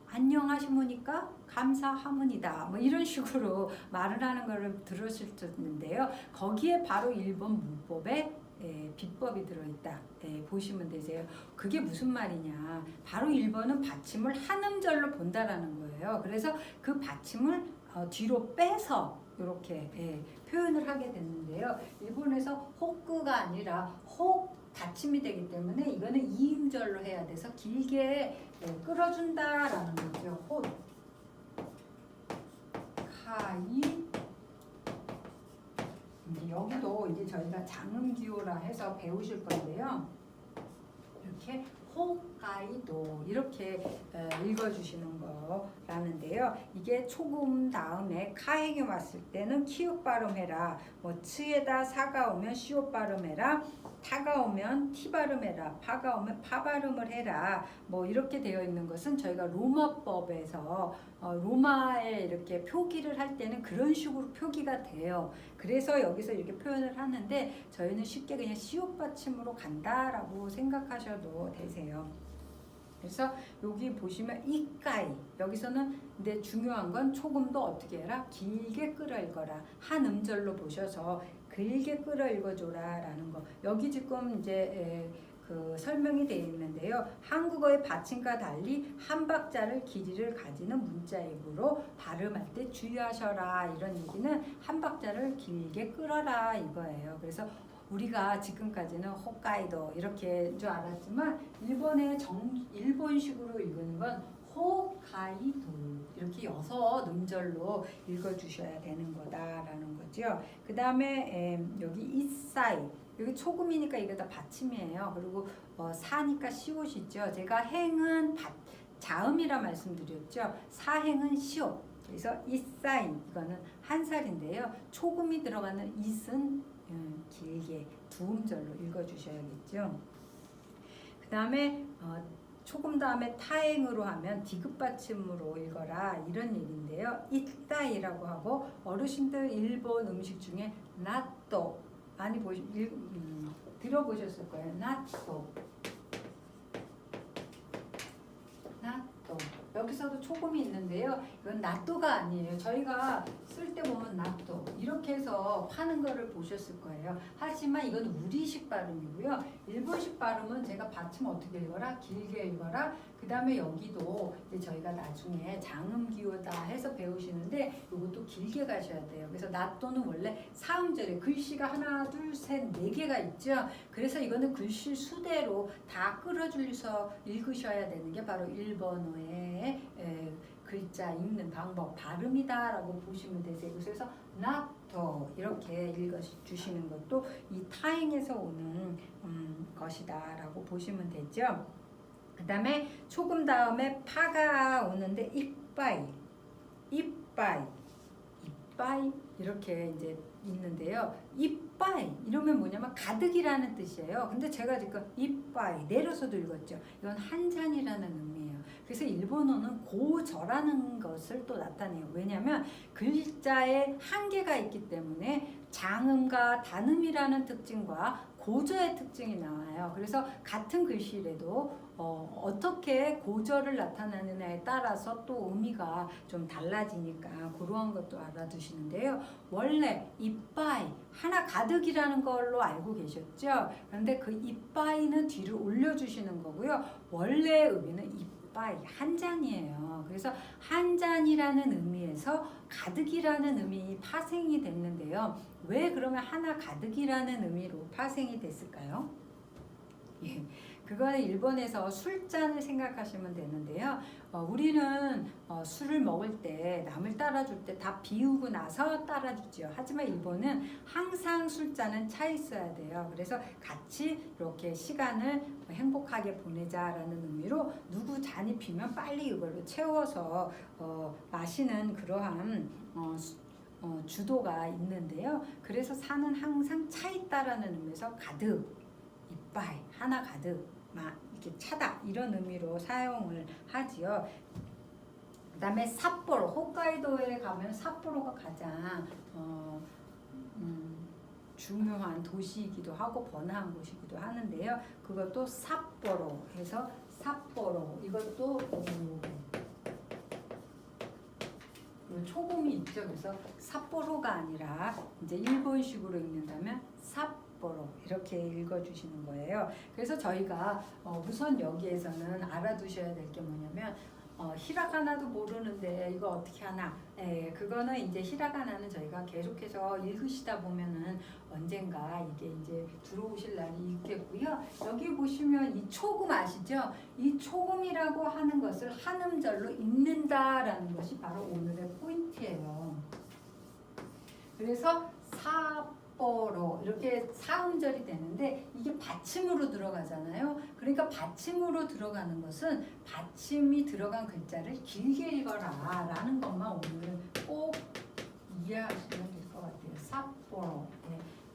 안녕하시모니까 감사하문이다. 뭐 이런 식으로 말을 하는 거를 들으실 텐데요. 거기에 바로 일본 문법의 비법이 들어있다. 보시면 되세요. 그게 무슨 말이냐? 바로 일본은 받침을 한 음절로 본다라는 거예요. 그래서 그 받침을 뒤로 빼서 이렇게 표현을 하게 됐는데요. 일본에서 호크가 아니라 혹 받침이 되기 때문에 이거는 2음절로 해야 돼서 길게 끌어준다라는 거죠. 호, 카이. 이제 여기도 이제 저희가 장음기호라 해서 배우실 건데요. 이렇게 홋카이도 이렇게 읽어주시는 거라는데요. 이게 초금 다음에 카에게 왔을 때는 키읔 발음해라. 뭐 츠에다 사가 오면 시옷 발음해라. 타가 오면 티 발음해라. 파가 오면 파 발음을 해라. 뭐 이렇게 되어 있는 것은 저희가 로마법에서 로마에 이렇게 표기를 할 때는 그런 식으로 표기가 돼요. 그래서 여기서 이렇게 표현을 하는데 저희는 쉽게 그냥 시옷 받침으로 간다라고 생각하셔도 되세요. 그래서 여기 보시면 이까이 여기서는 근데 중요한 건 초금도 어떻게 해라? 길게 끌어 읽어라. 한 음절로 보셔서 길게 끌어 읽어줘라 라는 거. 여기 지금 이제 그 설명이 되어 있는데요. 한국어의 받침과 달리 한 박자를 길이를 가지는 문자이므로 발음할 때 주의하셔라. 이런 얘기는 한 박자를 길게 끌어라 이거예요. 그래서 우리가 지금까지는 홋카이도 이렇게 줄 알았지만 일본식으로 읽는 건 홋카이도 이렇게 6음절로 읽어주셔야 되는 거다라는 거죠. 그 다음에 여기 이사이 여기 초금이니까 이게 다 받침이에요. 그리고 사니까 시옷이죠. 제가 행은 자음이라 말씀드렸죠. 사행은 시옷. 그래서 이사이 이거는 한 살인데요. 초금이 들어가는 it은 길게 2음절로 읽어주셔야겠죠. 그 다음에 초금 다음에 타행으로 하면 디귿 받침으로 읽어라 이런 얘기인데요. 이따이라고 하고 어르신들 일본 음식 중에 나또 많이 들어보셨을 거예요. 나또 여기서도 초금이 있는데요. 이건 나또가 아니에요. 저희가 쓸 때 보면 나또 이렇게 해서 파는 거를 보셨을 거예요. 하지만 이건 우리식 발음이고요. 일본식 발음은 제가 받침 어떻게 읽어라? 길게 읽어라. 그 다음에 여기도 이제 저희가 나중에 장음기호다 해서 배우시는데 이것도 길게 가셔야 돼요. 그래서 나또는 원래 4음절에 글씨가 하나, 둘, 셋, 4개가 있죠. 그래서 이거는 글씨 수대로 다 끌어줄여서 읽으셔야 되는 게 바로 일본어의 글자 읽는 방법, 발음이다라고 보시면 되세요. 그래서 나또 이렇게 읽어주시는 것도 이 타행에서 오는 것이다라고 보시면 되죠. 그 다음에 초금 다음에 파가 오는데 이빠이 이렇게 이제 있는데요. 이빠이 이러면 뭐냐면 가득이라는 뜻이에요. 근데 제가 지금 이빠이 내려서도 읽었죠. 이건 한 잔이라는 의미예요. 그래서 일본어는 고저라는 것을 또 나타내요. 왜냐하면 글자에 한계가 있기 때문에 장음과 단음이라는 특징과 고저의 특징이 나와요. 그래서 같은 글씨라도 어떻게 고저를 나타내느냐에 따라서 또 의미가 좀 달라지니까 그러한 것도 알아두시는데요. 원래 이빠이 하나 가득이라는 걸로 알고 계셨죠? 그런데 그 이빠이는 뒤를 올려주시는 거고요. 원래 의미는 이빠이 한 잔이에요. 그래서 한 잔이라는 의미에서 가득이라는 의미 파생이 됐는데요. 왜 그러면 하나 가득이라는 의미로 파생이 됐을까요? 예, 그거는 일본에서 술잔을 생각하시면 되는데요. 우리는 술을 먹을 때 남을 따라줄 때 다 비우고 나서 따라주죠. 하지만 일본은 항상 술잔은 차 있어야 돼요. 그래서 같이 이렇게 시간을 행복하게 보내자라는 의미로 누구 잔이 비면 빨리 이걸로 채워서 마시는 그러한 주도가 있는데요. 그래서 산은 항상 차 있다라는 의미에서 가득, 이빠이, 하나 가득, 막 이렇게 차다 이런 의미로 사용을 하지요. 그다음에 삿포로, 홋카이도에 가면 삿포로가 가장 중요한 도시이기도 하고 번화한 곳이기도 하는데요. 그것도 삿포로 해서 삿포로 이것도 초금이 있죠. 그래서 삿포로가 아니라 이제 일본식으로 읽는다면 삿포로 이렇게 읽어주시는 거예요. 그래서 저희가 우선 여기에서는 알아두셔야 될 게 뭐냐면 히라가나도 모르는데 이거 어떻게 하나? 그거는 이제 히라가나는 저희가 계속해서 읽으시다 보면은 언젠가 이게 이제 들어오실 날이 있겠고요. 여기 보시면 이 초금 아시죠? 이 초금이라고 하는 것을 한 음절로 읽는다라는 것이 바로 오늘의 포인트예요. 그래서 삿포로 이렇게 사음절이 되는데 이게 받침으로 들어가잖아요. 그러니까 받침으로 들어가는 것은 받침이 들어간 글자를 길게 읽어라 라는 것만 오늘은 꼭 이해하시면 될 것 같아요. 삿포로.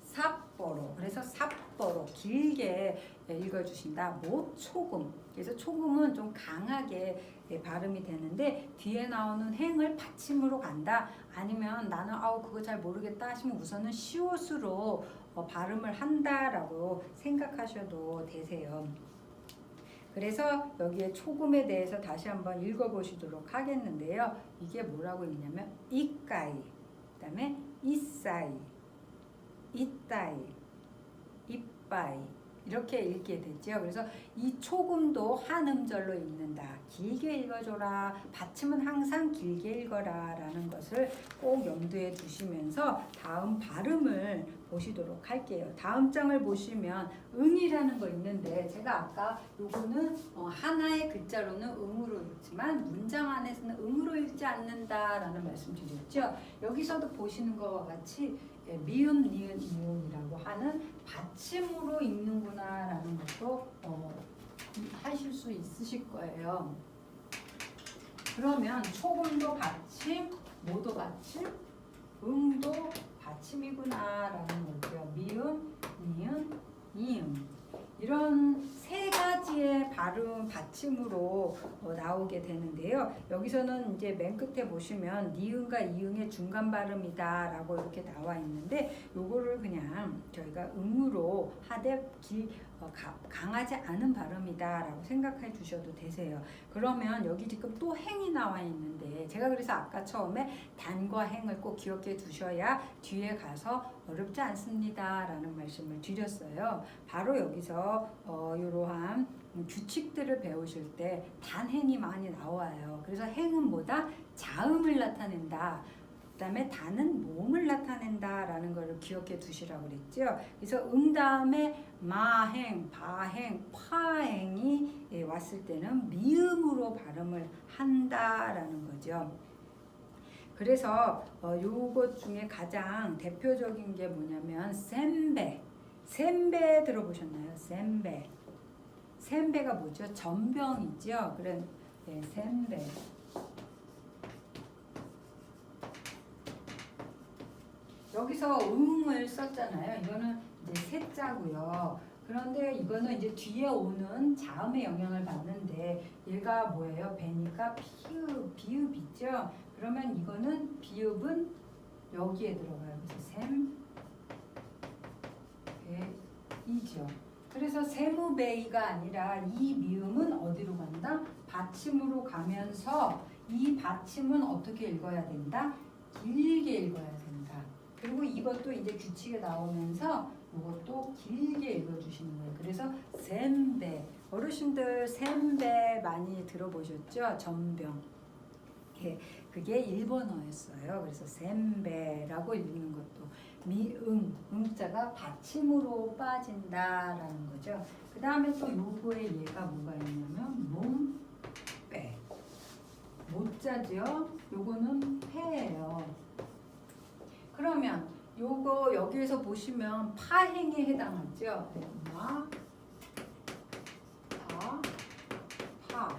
삿포로. 그래서 삿포로 길게 읽어주신다. 초금. 그래서 초금은 좀 강하게 발음이 되는데 뒤에 나오는 행을 받침으로 간다. 아니면 나는 그거 잘 모르겠다 하시면 우선은 시옷으로 발음을 한다라고 생각하셔도 되세요. 그래서 여기에 초금에 대해서 다시 한번 읽어보시도록 하겠는데요. 이게 뭐라고 읽냐면 이까이, 그 다음에 이사이, 이따이, 이빠이 이렇게 읽게 되죠. 그래서 이 초금도 한 음절로 읽는다. 길게 읽어줘라. 받침은 항상 길게 읽어라 라는 것을 꼭 염두에 두시면서 다음 발음을 보시도록 할게요. 다음 장을 보시면 응이라는 거 있는데 제가 아까 요거는 하나의 글자로는 응으로 읽지만 문장 안에서는 응으로 읽지 않는다라는 말씀 드렸죠. 여기서도 보시는 것과 같이 미음, 니은, 이응이라고 하는 받침으로 읽는구나라는 것도 하실 수 있으실 거예요. 그러면 초금도 받침, 모도 받침, 응도 받침이구나라는 거죠. 미음, 니은, 이응 이런 세 가지의 발음 받침으로 나오게 되는데요. 여기서는 이제 맨 끝에 보시면 니은과 이응의 중간 발음이다라고 이렇게 나와 있는데 요거를 그냥 저희가 응으로 하되 강하지 않은 발음이다라고 생각해 주셔도 되세요. 그러면 여기 지금 또 행이 나와 있는데 제가 그래서 아까 처음에 단과 행을 꼭 기억해 두셔야 뒤에 가서 어렵지 않습니다라는 말씀을 드렸어요. 바로 여기서 이러한 규칙들을 배우실 때 단행이 많이 나와요. 그래서 행은 뭐다? 자음을 나타낸다. 그 다음에 단은 모음을 나타낸다라는 것을 기억해 두시라고 그랬죠. 그래서 다음에 마행, 바행, 파행이 왔을 때는 미음으로 발음을 한다라는 거죠. 그래서 요것 중에 가장 대표적인 게 뭐냐면 센베. 센베 들어보셨나요? 센베. 센베가 뭐죠? 전병이죠. 그래, 센베. 여기서 응을 썼잖아요. 이거는 이제 세자고요. 그런데 이거는 이제 뒤에 오는 자음의 영향을 받는데 얘가 뭐예요? 배니까 비읍이죠. 그러면 이거는 비읍은 여기에 들어가요. 그래서 샘배이죠. 그래서 세무배이가 아니라 이 미음은 어디로 간다? 받침으로 가면서 이 받침은 어떻게 읽어야 된다? 길게 읽어야 된다. 그리고 이것도 이제 규칙에 나오면서 이것도 길게 읽어주시는 거예요. 그래서 샘배. 어르신들 샘배 많이 들어보셨죠? 전병. 예, 그게 일본어였어요. 그래서 샘배라고 읽는 것도 미응, 응자가 받침으로 빠진다라는 거죠. 그 다음에 또 요거에 얘가 뭐가 있냐면 몸빼. 모자죠. 요거는 패예요. 그러면 요거 여기에서 보시면 파행에 해당하죠. 마, 파.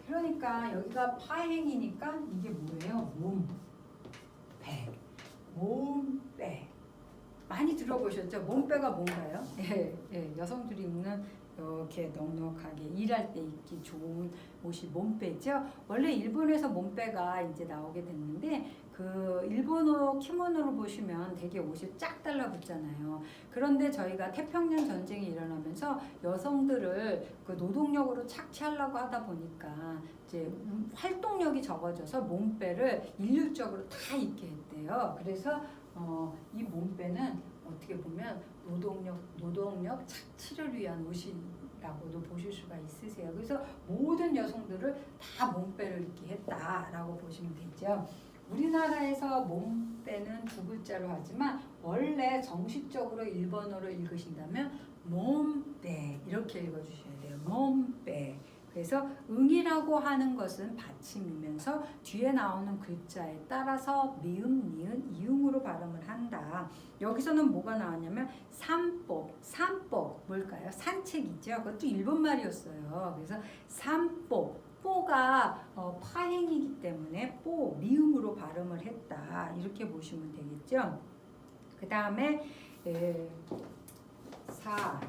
그러니까 여기가 파행이니까 이게 뭐예요? 몸빼. 많이 들어보셨죠? 몸빼가 뭔가요? 예, 여성들이 입는 이렇게 넉넉하게 일할 때 입기 좋은 옷이 몸빼죠. 원래 일본에서 몸빼가 이제 나오게 됐는데 그 일본어 키모노로 보시면 되게 옷이 쫙 달라붙잖아요. 그런데 저희가 태평양 전쟁이 일어나면서 여성들을 그 노동력으로 착취하려고 하다 보니까 이제 활동력이 적어져서 몸빼를 일률적으로 다 입게 했대요. 그래서 이 몸빼는 어떻게 보면 노동력 착취를 위한 옷이라고도 보실 수가 있으세요. 그래서 모든 여성들을 다 몸빼를 입게 했다라고 보시면 되죠. 우리나라에서 몸빼는 두 글자로 하지만 원래 정식적으로 일본어로 읽으신다면 몸빼 이렇게 읽어주셔야 돼요. 몸빼. 그래서 응이라고 하는 것은 받침이면서 뒤에 나오는 글자에 따라서 미음, 니은, 이응으로 발음을 한다. 여기서는 뭐가 나왔냐면 산법 뭘까요? 산책이죠. 그것도 일본 말이었어요. 그래서 산법, 뽀가 파행이기 때문에 뽀, 미음으로 발음을 했다. 이렇게 보시면 되겠죠. 그 다음에 자.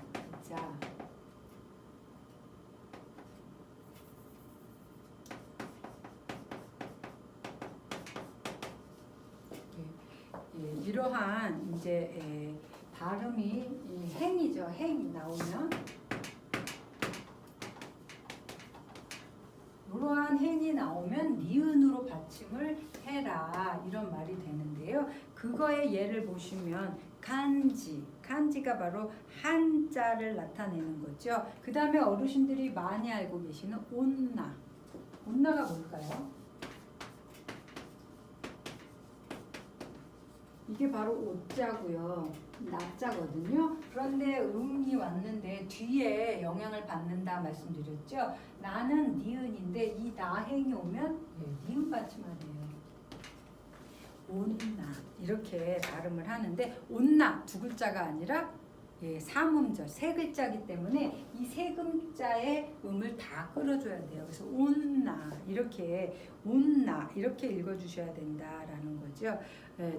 이러한 이제 발음이 행이죠. 행이 나오면 이러한 행이 나오면 니은으로 받침을 해라 이런 말이 되는데요. 그거의 예를 보시면 간지가 바로 한자를 나타내는 거죠. 그 다음에 어르신들이 많이 알고 계시는 온나가 뭘까요? 이게 바로 오자고요. 나자거든요. 그런데 음이 왔는데 뒤에 영향을 받는다 말씀드렸죠. 나는 니은인데 이 나행이 오면 니은 받침하네요. 온나 이렇게 발음을 하는데 온나 두 글자가 아니라 삼음절 세 글자이기 때문에 이 세 글자의 음을 다 끌어줘야 돼요. 그래서 온나 이렇게 읽어주셔야 된다라는 거죠.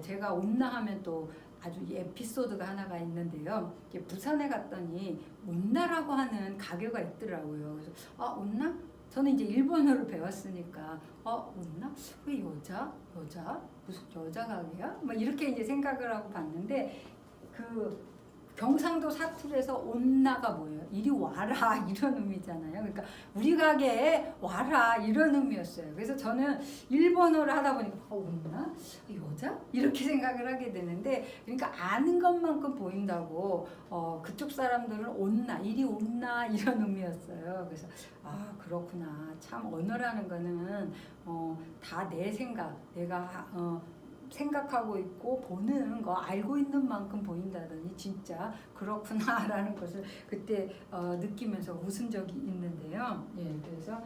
제가 온나 하면 또 아주 에피소드가 하나가 있는데요. 부산에 갔더니 온나라고 하는 가게가 있더라고요. 그래서 온나? 저는 이제 일본어를 배웠으니까 온나? 왜 여자? 무슨 여자 가게야? 막 이렇게 이제 생각을 하고 봤는데 그 경상도 사투리에서 온나가 뭐예요? 이리 와라 이런 의미잖아요. 그러니까 우리 가게에 와라 이런 의미였어요. 그래서 저는 일본어를 하다 보니까 온나? 여자? 이렇게 생각을 하게 되는데 그러니까 아는 것만큼 보인다고 그쪽 사람들은 온나, 이리 온나 이런 의미였어요. 그래서 그렇구나. 참 언어라는 거는 다 내 생각, 내가 생각하고 있고 보는 거 알고 있는 만큼 보인다더니 진짜 그렇구나라는 것을 그때 느끼면서 웃은 적이 있는데요. 그래서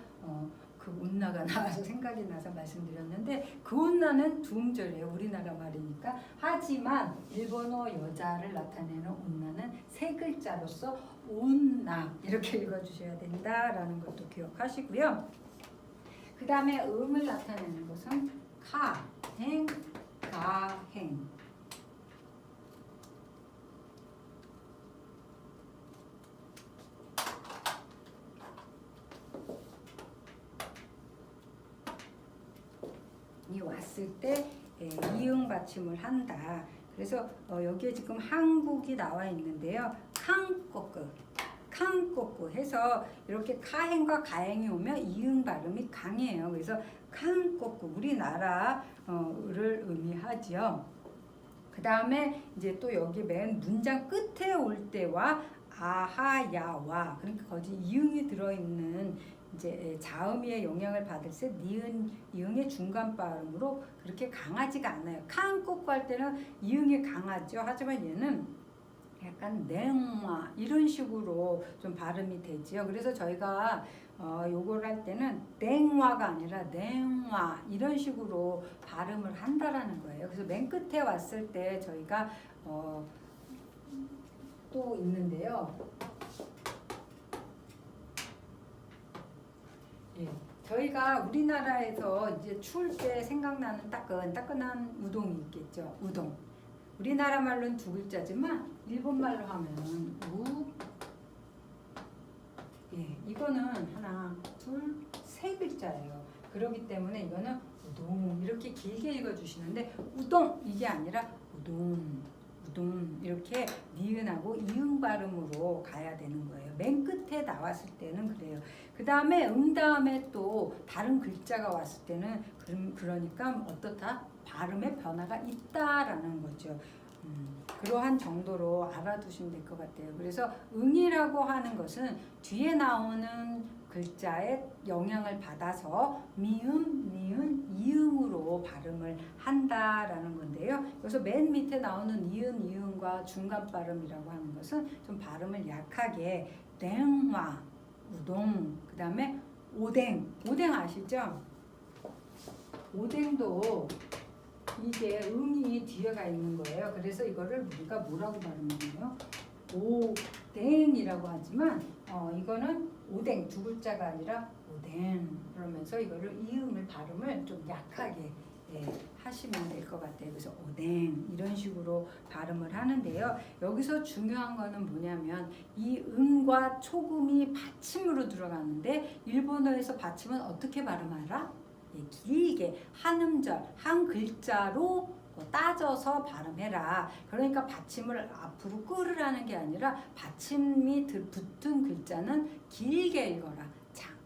그 온나가 나와서 생각이 나서 말씀드렸는데 그 온나는 두 음절이에요. 우리나라 말이니까. 하지만 일본어 여자를 나타내는 온나는 세 글자로서 온나 이렇게 읽어주셔야 된다라는 것도 기억하시고요. 그 다음에 음을 나타내는 것은 행, 가행. 이 왔을 때 이응 받침을 한다. 그래서 여기에 지금 한국이 나와 있는데요. 캉꼬끄 해서 이렇게 카행과 가행이 오면 이응 발음이 강해요. 그래서 캉꼬끄 우리나라를 의미하지요. 그 다음에 이제 또 여기 맨 문장 끝에 올 때와 아하야와 그러니까 거기 이응이 들어있는 이제 자음의 영향을 받을 때 니은 이응의 중간 발음으로 그렇게 강하지가 않아요. 캉꼬끄 할 때는 이응이 강하죠. 하지만 얘는 약간 냉화 이런 식으로 좀 발음이 되지요. 그래서 저희가 요걸 할 때는 냉화가 아니라 냉화 이런 식으로 발음을 한다라는 거예요. 그래서 맨 끝에 왔을 때 저희가 또 있는데요. 예, 저희가 우리나라에서 이제 추울 때 생각나는 따끈따끈한 우동이 있겠죠. 우동. 우리나라 말로는 두 글자지만 일본 말로 하면 이거는 하나, 둘, 세 글자예요. 그렇기 때문에 이거는 우동 이렇게 길게 읽어주시는데 우동 이게 아니라 우동 이렇게 니은하고 이응 발음으로 가야 되는 거예요. 맨 끝에 나왔을 때는 그래요. 그 다음에 다음에 또 다른 글자가 왔을 때는 그러니까 어떻다? 발음의 변화가 있다라는 거죠. 그러한 정도로 알아두시면 될 것 같아요. 그래서 응이라고 하는 것은 뒤에 나오는 글자의 영향을 받아서 미음, 니은, 이응으로 발음을 한다라는 건데요. 그래서 맨 밑에 나오는 니은, 이응과 중간 발음이라고 하는 것은 좀 발음을 약하게 냉화, 우동, 그 다음에 오뎅 아시죠? 오뎅도 이게 음이 뒤에가 있는 거예요. 그래서 이거를 우리가 뭐라고 발음하나요? 오뎅이라고 하지만 이거는 오뎅 두 글자가 아니라 오뎅 그러면서 이거를 이음을 발음을 좀 약하게 하시면 될 것 같아요. 그래서 오뎅 이런 식으로 발음을 하는데요. 여기서 중요한 거는 뭐냐면 이 음과 초금이 받침으로 들어가는데 일본어에서 받침은 어떻게 발음하라? 길게 한 음절 한 글자로 따져서 발음해라. 그러니까 받침을 앞으로 끌으라는 게 아니라 받침이 붙은 글자는 길게 읽어라.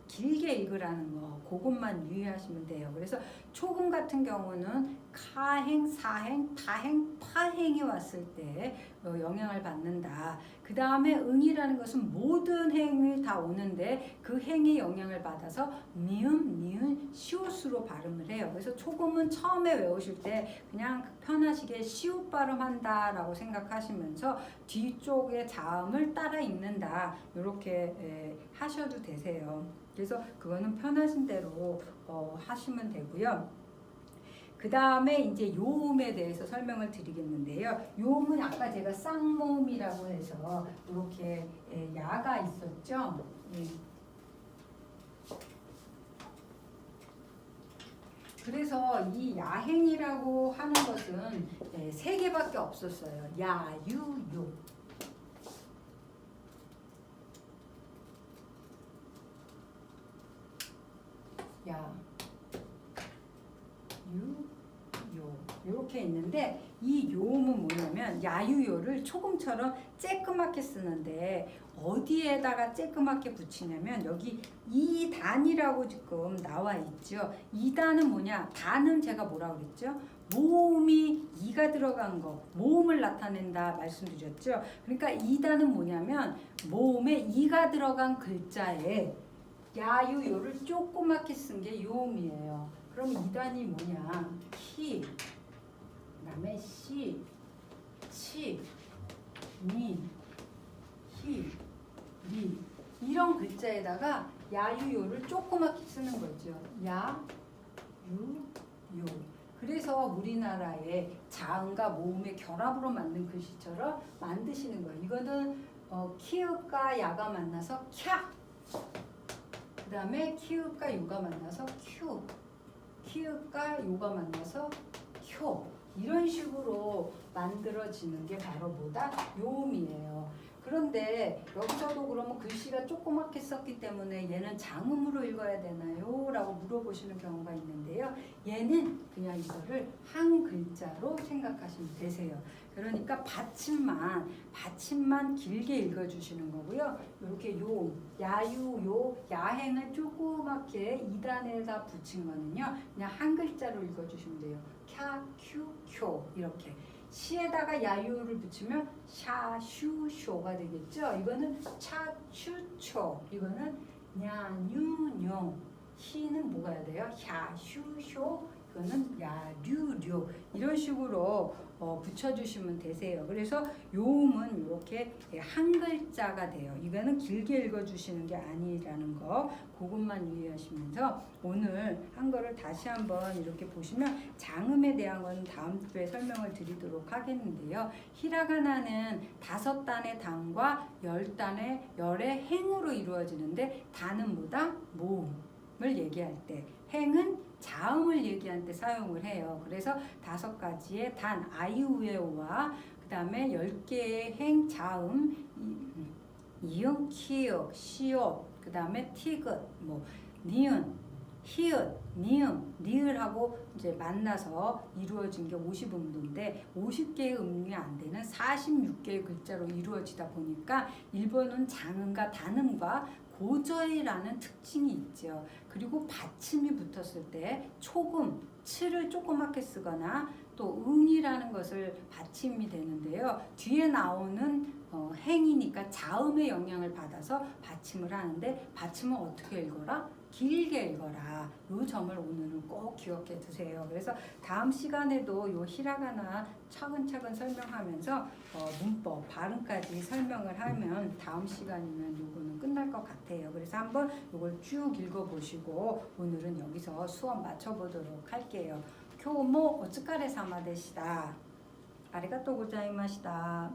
길게 읽으라는 거 그것만 유의하시면 돼요. 그래서 초금 같은 경우는 카행, 사행, 타행, 파행이 왔을 때 영향을 받는다. 그 다음에 응이라는 것은 모든 행이 다 오는데 그 행이 영향을 받아서 미음, 니은, 시옷으로 발음을 해요. 그래서 초금은 처음에 외우실 때 그냥 편하시게 시옷 발음한다라고 생각하시면서 뒤쪽의 자음을 따라 읽는다. 이렇게 하셔도 되세요. 그래서 그거는 편하신 대로 하시면 되고요. 그 다음에 이제 요음에 대해서 설명을 드리겠는데요. 요음은 아까 제가 쌍모음이라고 해서 이렇게 야가 있었죠. 그래서 이 야행이라고 하는 것은 세 개밖에 없었어요. 야, 유, 요. 야, 유, 요 이렇게 있는데 이 요음은 뭐냐면 야유요를 초금처럼 쬐끄맣게 쓰는데 어디에다가 쬐끄맣게 붙이냐면 여기 이단이라고 지금 나와 있죠. 이단은 뭐냐? 단은 제가 뭐라고 그랬죠? 모음이 이가 들어간 거, 모음을 나타낸다 말씀드렸죠. 그러니까 이단은 뭐냐면 모음에 이가 들어간 글자에 야유요를 조그맣게 쓴 게 요음이에요. 그럼 이단이 뭐냐? 키, 그 다음에 시, 치, 니, 히, 리 이런 글자에다가 야유요를 조그맣게 쓰는 거죠. 야, 유, 요. 그래서 우리나라의 자음과 모음의 결합으로 만든 글씨처럼 만드시는 거예요. 이거는 키읔과 야가 만나서 캬. 그 다음에 키읔과 요가 만나서 큐. 키읔과 요가 만나서 쿄 이런 식으로 만들어지는 게 바로 뭐다? 요음이에요. 그런데 여기서도 그러면 글씨가 조그맣게 썼기 때문에 얘는 장음으로 읽어야 되나요? 라고 물어보시는 경우가 있는데요. 얘는 그냥 이거를 한 글자로 생각하시면 되세요. 그러니까 받침만 길게 읽어주시는 거고요. 이렇게 요, 야유, 요, 야행을 조그맣게 2단에다 붙인 거는요. 그냥 한 글자로 읽어주시면 돼요. 캬, 큐, 쿄 이렇게. 시에다가 야유를 붙이면 샤, 슈, 쇼가 되겠죠. 이거는 차, 추, 초. 이거는 냐, 뉴, 뇨. 히는 뭐가 해야 돼요? 샤, 슈, 쇼. 이거는 야, 류, 료. 이런 식으로 붙여주시면 되세요. 그래서 요음은 이렇게 한 글자가 돼요. 이거는 길게 읽어주시는 게 아니라는 거 그것만 유의하시면서 오늘 한 거를 다시 한번 이렇게 보시면 장음에 대한 거는 다음 주에 설명을 드리도록 하겠는데요. 히라가나는 5단의 단과 10단의 행으로 이루어지는데 단은 뭐다? 모음을 얘기할 때 행은 자음을 얘기할 때 사용을 해요. 그래서 5가지의 단, 아이우에오와 그 다음에 10개의 행, 자음, 이응, 키읔, 시옷, 그 다음에 티긋, 니은, 히읗, 니은, 니을하고 이제 만나서 이루어진 게 50음도인데 50개의 음이 안 되는 46개의 글자로 이루어지다 보니까 일본은 장음과 단음과 고저이라는 특징이 있죠. 그리고 받침이 붙었을 때 초금, 칠을 조그맣게 쓰거나 또 응이라는 것을 받침이 되는데요. 뒤에 나오는 행이니까 자음의 영향을 받아서 받침을 하는데 받침은 어떻게 읽어라? 길게 읽어라. 이 점을 오늘은 꼭 기억해 두세요. 그래서 다음 시간에도 이 히라가나 차근차근 설명하면서 문법, 발음까지 설명을 하면 다음 시간이면 요거는 끝날 것 같아요. 그래서 한번 요걸 쭉 읽어보시고 오늘은 여기서 수업 마쳐보도록 할게요. 교모 오츠카레 사마 데시다. 아리가또 고자이마시다.